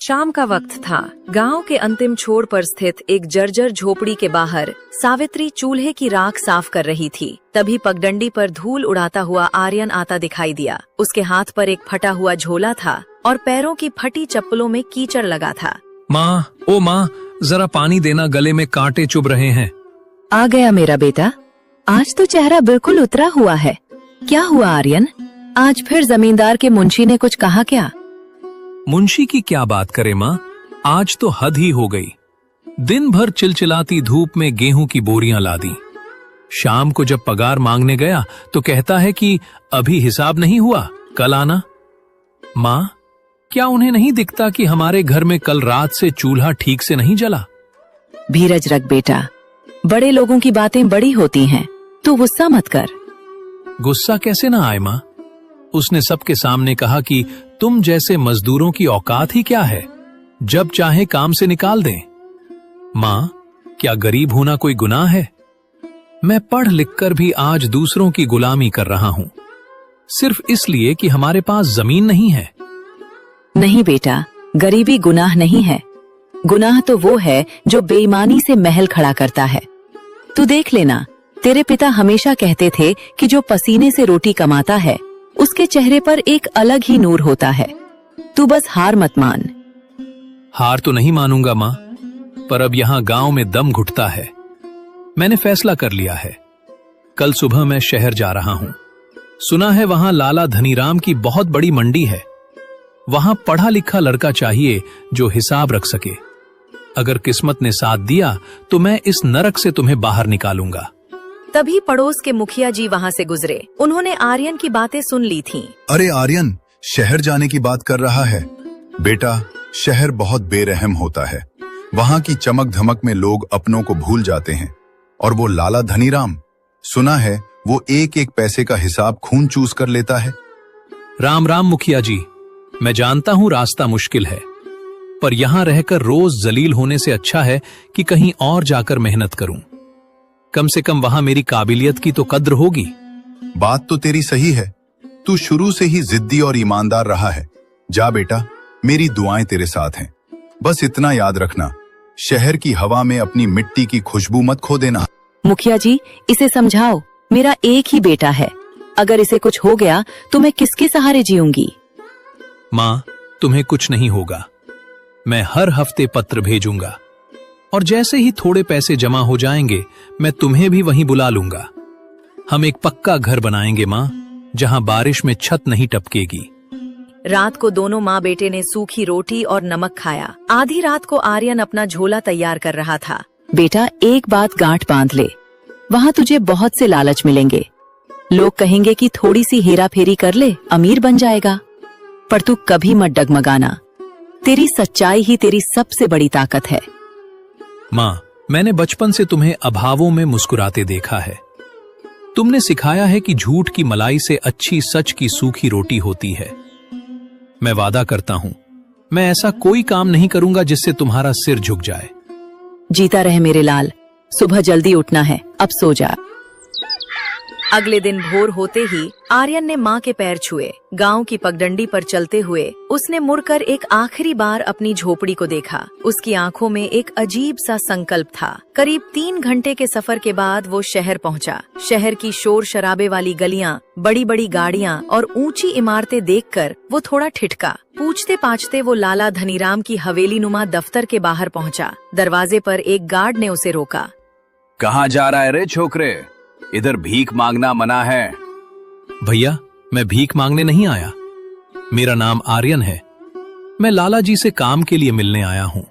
शाम का वक्त था। गांव के अंतिम छोर पर स्थित एक जर्जर झोपड़ी के बाहर सावित्री चूल्हे की राख साफ कर रही थी। तभी पगडंडी पर धूल उड़ाता हुआ आर्यन आता दिखाई दिया। उसके हाथ पर एक फटा हुआ झोला था और पैरों की फटी चप्पलों में कीचड़ लगा था। माँ, ओ माँ, जरा पानी देना, गले में कांटे चुभ रहे हैं। आ गया मेरा बेटा, आज तो चेहरा बिल्कुल उतरा हुआ है। क्या हुआ आर्यन, आज फिर जमींदार के मुंशी ने कुछ कहा क्या? मुंशी की क्या बात करे माँ, आज तो हद ही हो गई। दिन भर चिलचिलाती धूप में गेहूं की बोरियां लादी। शाम को जब पगार मांगने गया तो कहता है कि अभी हिसाब नहीं हुआ, कल आना। माँ, क्या उन्हें नहीं दिखता कि हमारे घर में कल रात से चूल्हा ठीक से नहीं जला? धीरज रख बेटा, बड़े लोगों की बातें बड़ी होती हैं, तू गुस्सा मत कर। गुस्सा कैसे ना आए माँ, उसने सबके सामने कहा कि तुम जैसे मजदूरों की औकात ही क्या है, जब चाहे काम से निकाल दें। माँ, क्या गरीब होना कोई गुनाह है? मैं पढ़ लिख कर भी आज दूसरों की गुलामी कर रहा हूँ, सिर्फ इसलिए कि हमारे पास जमीन नहीं है। नहीं बेटा, गरीबी गुनाह नहीं है। गुनाह तो वो है जो बेईमानी से महल खड़ा करता है। तू देख लेना, तेरे पिता हमेशा कहते थे कि जो पसीने से रोटी कमाता है उसके चेहरे पर एक अलग ही नूर होता है। तू बस हार मत मान। हार तो नहीं मानूंगा माँ, पर अब यहाँ गांव में दम घुटता है। मैंने फैसला कर लिया है, कल सुबह मैं शहर जा रहा हूँ। सुना है वहां लाला धनीराम की बहुत बड़ी मंडी है। वहां पढ़ा लिखा लड़का चाहिए जो हिसाब रख सके। अगर किस्मत ने साथ दिया तो मैं इस नरक से तुम्हें बाहर निकालूंगा। तभी पड़ोस के मुखिया जी वहाँ से गुजरे। उन्होंने आर्यन की बातें सुन ली थीं। अरे आर्यन, शहर जाने की बात कर रहा है। बेटा, शहर बहुत बेरहम होता है। वहाँ की चमक धमक में लोग अपनों को भूल जाते हैं। और वो लाला धनीराम, सुना है वो एक एक पैसे का हिसाब खून चूस कर लेता है। राम राम मुखिया जी, मैं जानता हूँ रास्ता मुश्किल है, पर यहाँ रहकर रोज जलील होने से अच्छा है कि कहीं और जाकर मेहनत करूं। कम से कम वहां मेरी काबिलियत की तो कद्र होगी। बात तो तेरी सही है, तू शुरू से ही जिद्दी और ईमानदार रहा है। जा बेटा, मेरी दुआएं तेरे साथ हैं। बस इतना याद रखना, शहर की हवा में अपनी मिट्टी की खुशबू मत खो देना। मुखिया जी, इसे समझाओ, मेरा एक ही बेटा है। अगर इसे कुछ हो गया तो मैं किसके सहारे जीऊंगी? माँ, तुम्हें कुछ नहीं होगा। मैं हर हफ्ते पत्र भेजूंगा और जैसे ही थोड़े पैसे जमा हो जाएंगे मैं तुम्हें भी वहीं बुला लूंगा। हम एक पक्का घर बनाएंगे माँ, जहां बारिश में छत नहीं टपकेगी। रात को दोनों माँ बेटे ने सूखी रोटी और नमक खाया। आधी रात को आर्यन अपना झोला तैयार कर रहा था। बेटा, एक बात गांठ बांध ले, वहाँ तुझे बहुत से लालच मिलेंगे। लोग कहेंगे कि थोड़ी सी हेरा फेरी कर ले, अमीर बन जाएगा। पर तू कभी मत डगमगाना, तेरी सच्चाई ही तेरी सबसे बड़ी ताकत है। माँ, मैंने बचपन से तुम्हें अभावों में मुस्कुराते देखा है। तुमने सिखाया है कि झूठ की मलाई से अच्छी सच की सूखी रोटी होती है। मैं वादा करता हूँ, मैं ऐसा कोई काम नहीं करूंगा जिससे तुम्हारा सिर झुक जाए। जीता रहे मेरे लाल, सुबह जल्दी उठना है, अब सो जा। अगले दिन भोर होते ही आर्यन ने माँ के पैर छुए। गांव की पगडंडी पर चलते हुए उसने मुड़कर एक आखिरी बार अपनी झोपड़ी को देखा। उसकी आंखों में एक अजीब सा संकल्प था। करीब 3 घंटे के सफर के बाद वो शहर पहुंचा। शहर की शोर शराबे वाली गलियां, बड़ी बड़ी गाड़ियां और ऊंची इमारतें देखकर वो थोड़ा ठिठका। पूछते पाछते वो लाला धनीराम की हवेली नुमा दफ्तर के बाहर पहुंचा। दरवाजे पर एक गार्ड ने उसे रोका। कहाँ जा रहा है रे छोकरे? इधर भीख मांगना मना है। भैया, मैं भीख मांगने नहीं आया। मेरा नाम आर्यन है। मैं लाला जी से काम के लिए मिलने आया हूँ।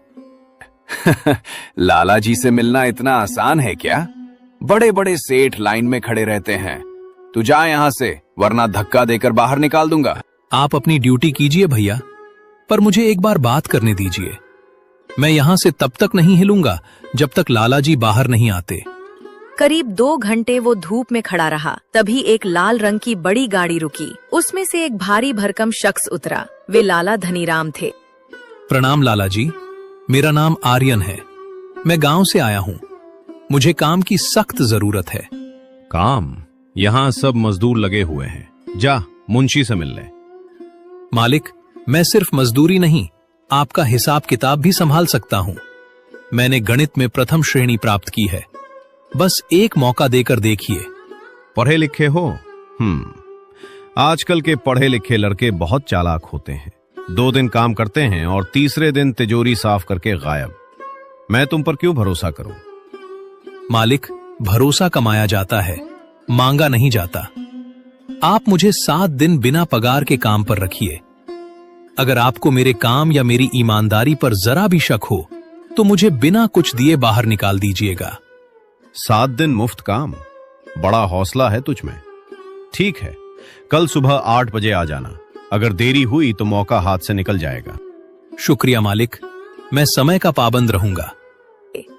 लाला जी से मिलना इतना आसान है क्या? बड़े बड़े सेठ लाइन में खड़े रहते हैं। तू जा यहाँ से, वरना धक्का देकर बाहर निकाल दूंगा। आप अपनी ड्यूटी कीजिए भैया, पर मुझे एक बार बात करने दीजिए। मैं यहाँ से तब तक नहीं हिलूंगा जब तक लाला जी बाहर नहीं आते। करीब 2 घंटे वो धूप में खड़ा रहा। तभी एक लाल रंग की बड़ी गाड़ी रुकी। उसमें से एक भारी भरकम शख्स उतरा। वे लाला धनीराम थे। प्रणाम लाला जी, मेरा नाम आर्यन है। मैं गांव से आया हूँ। मुझे काम की सख्त जरूरत है। काम? यहाँ सब मजदूर लगे हुए हैं। जा, मुंशी से मिल ले। मालिक, मैं सिर्फ मजदूरी नहीं, आपका हिसाब किताब भी संभाल सकता हूं। मैंने गणित में प्रथम श्रेणी प्राप्त की है। बस एक मौका देकर देखिए। पढ़े लिखे हो? आजकल के पढ़े लिखे लड़के बहुत चालाक होते हैं। 2 दिन काम करते हैं और तीसरे दिन तिजोरी साफ करके गायब। मैं तुम पर क्यों भरोसा करूं? मालिक, भरोसा कमाया जाता है, मांगा नहीं जाता। आप मुझे 7 दिन बिना पगार के काम पर रखिए। अगर आपको मेरे काम या मेरी ईमानदारी पर जरा भी शक हो तो मुझे बिना कुछ दिए बाहर निकाल दीजिएगा। 7 दिन मुफ्त काम? बड़ा हौसला है तुझ में। ठीक है, कल सुबह 8 बजे आ जाना। अगर देरी हुई तो मौका हाथ से निकल जाएगा। शुक्रिया मालिक, मैं समय का पाबंद रहूंगा।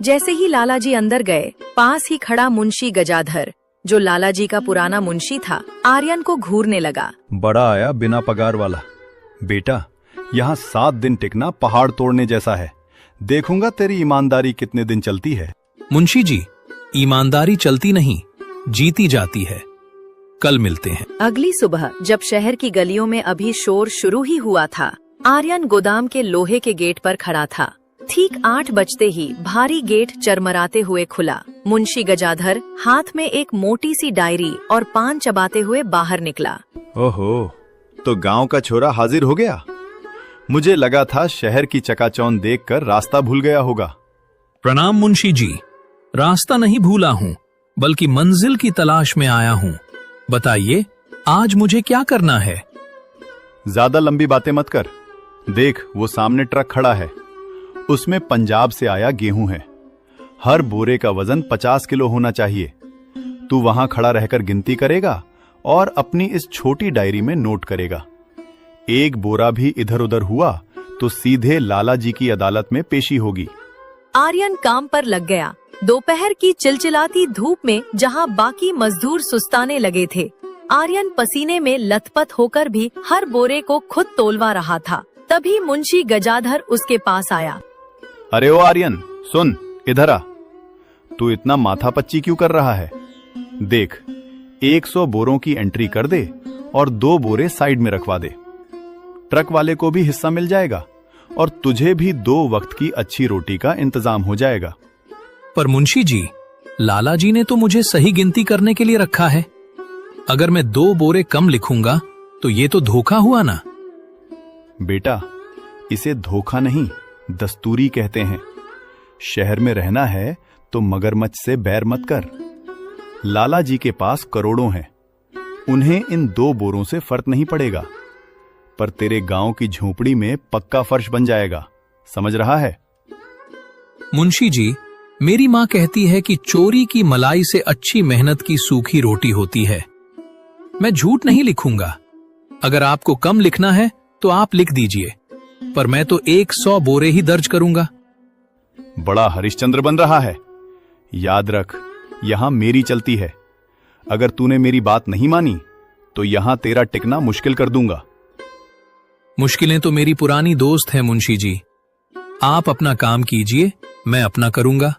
जैसे ही लाला जी अंदर गए, पास ही खड़ा मुंशी गजाधर, जो लाला जी का पुराना मुंशी था, आर्यन को घूरने लगा। बड़ा आया बिना पगार वाला। बेटा, यहाँ 7 दिन टिकना पहाड़ तोड़ने जैसा है। देखूंगा तेरी ईमानदारी कितने दिन चलती है। मुंशी जी, ईमानदारी चलती नहीं, जीती जाती है। कल मिलते हैं। अगली सुबह जब शहर की गलियों में अभी शोर शुरू ही हुआ था, आर्यन गोदाम के लोहे के गेट पर खड़ा था। ठीक 8 बजते ही भारी गेट चरमराते हुए खुला। मुंशी गजाधर हाथ में एक मोटी सी डायरी और पान चबाते हुए बाहर निकला। ओहो, तो गांव का छोरा हाजिर हो गया। मुझे लगा था शहर की चकाचौंध देखकर रास्ता भूल गया होगा। प्रणाम मुंशी जी। रास्ता नहीं भूला हूँ, बल्कि मंजिल की तलाश में आया हूँ। बताइए, आज मुझे क्या करना है? ज्यादा लंबी बातें मत कर। देख, वो सामने ट्रक खड़ा है। उसमें पंजाब से आया गेहूं है। हर बोरे का वजन 50 किलो होना चाहिए। तू वहां खड़ा रहकर गिनती करेगा और अपनी इस छोटी डायरी में नोट करेगा। एक बोरा भी इधर उधर हुआ तो सीधे लाला जी की अदालत में पेशी होगी। आर्यन काम पर लग गया। दोपहर की चिलचिलाती धूप में जहां बाकी मजदूर सुस्ताने लगे थे, आर्यन पसीने में लथपथ होकर भी हर बोरे को खुद तोलवा रहा था। तभी मुंशी गजाधर उसके पास आया। अरे ओ आर्यन, सुन, इधर आ। तू इतना माथापच्ची क्यों कर रहा है? देख, 100 बोरों की एंट्री कर दे और 2 बोरे साइड में रखवा दे। ट्रक वाले को भी हिस्सा मिल जाएगा और तुझे भी 2 वक्त की अच्छी रोटी का इंतजाम हो जाएगा। पर मुंशी जी, लाला जी ने तो मुझे सही गिनती करने के लिए रखा है। अगर मैं 2 बोरे कम लिखूंगा तो ये तो धोखा हुआ ना। बेटा, इसे धोखा नहीं, दस्तूरी कहते हैं। शहर में रहना है तो मगरमच्छ से बैर मत कर। लाला जी के पास करोड़ों हैं। उन्हें इन 2 बोरों से फर्क नहीं पड़ेगा, पर तेरे गांव की झोपड़ी में पक्का फर्श बन जाएगा। समझ रहा है? मुंशी जी, मेरी माँ कहती है कि चोरी की मलाई से अच्छी मेहनत की सूखी रोटी होती है। मैं झूठ नहीं लिखूंगा। अगर आपको कम लिखना है तो आप लिख दीजिए, पर मैं तो 100 बोरे ही दर्ज करूंगा। बड़ा हरिश्चंद्र बन रहा है। याद रख, यहां मेरी चलती है। अगर तूने मेरी बात नहीं मानी तो यहां तेरा टिकना मुश्किल कर दूंगा। मुश्किलें तो मेरी पुरानी दोस्त है मुंशी जी। आप अपना काम कीजिए, मैं अपना करूंगा।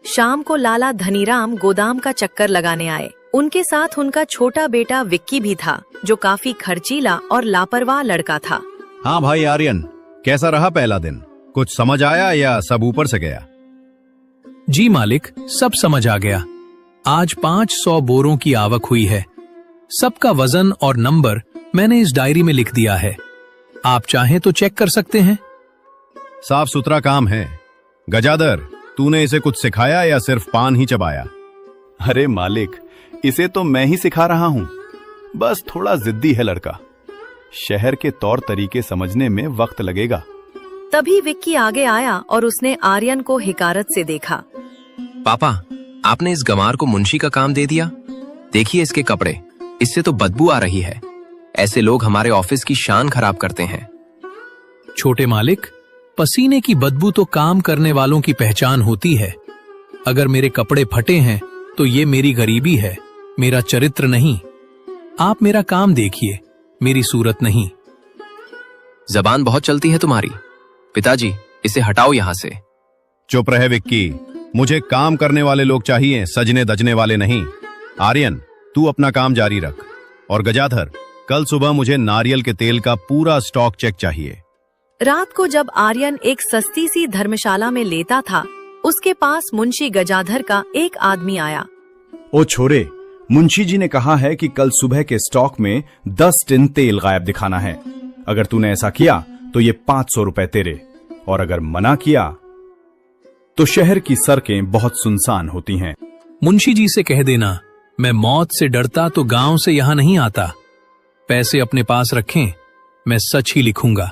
शाम को लाला धनीराम गोदाम का चक्कर लगाने आए। उनके साथ उनका छोटा बेटा विक्की भी था, जो काफी खर्चीला और लापरवाह लड़का था। हाँ भाई आर्यन, कैसा रहा पहला दिन? कुछ समझ आया या सब ऊपर से गया? जी मालिक, सब समझ आ गया। आज 500 बोरों की आवक हुई है। सबका वजन और नंबर मैंने इस डायरी में लिख दिया है। आप चाहें तो चेक कर सकते हैं। साफ सुथरा काम है। गजाधर, तूने इसे कुछ सिखाया या सिर्फ पान ही चबाया? अरे मालिक, इसे तो मैं ही सिखा रहा हूं। बस थोड़ा जिद्दी है लड़का। शहर के तौर तरीके समझने में वक्त लगेगा। तभी विक्की आगे आया और उसने आर्यन को हिकारत से देखा। पापा, आपने इस गंवार को मुंशी का काम दे दिया। देखिए इसके कपड़े, इससे तो बदबू आ रही है। ऐसे लोग हमारे ऑफिस की शान खराब करते हैं। छोटे मालिक, पसीने की बदबू तो काम करने वालों की पहचान होती है। अगर मेरे कपड़े फटे हैं तो ये मेरी गरीबी है, मेरा चरित्र नहीं। आप मेरा काम देखिए, मेरी सूरत नहीं। जबान बहुत चलती है तुम्हारी। पिताजी, इसे हटाओ यहाँ से। चुप रहे विक्की, मुझे काम करने वाले लोग चाहिए, सजने दजने वाले नहीं। आर्यन, तू अपना काम जारी रख। और गजाधर, कल सुबह मुझे नारियल के तेल का पूरा स्टॉक चेक चाहिए। रात को जब आर्यन एक सस्ती सी धर्मशाला में लेटा था, उसके पास मुंशी गजाधर का एक आदमी आया। ओ छोरे, मुंशी जी ने कहा है कि कल सुबह के स्टॉक में 10 टिन तेल गायब दिखाना है। अगर तूने ऐसा किया तो ये 500 रुपए तेरे, और अगर मना किया तो शहर की सड़कें बहुत सुनसान होती हैं। मुंशी जी से कह देना, मैं मौत से डरता तो गांव से यहां नहीं आता। पैसे अपने पास रखें, मैं सच ही लिखूंगा।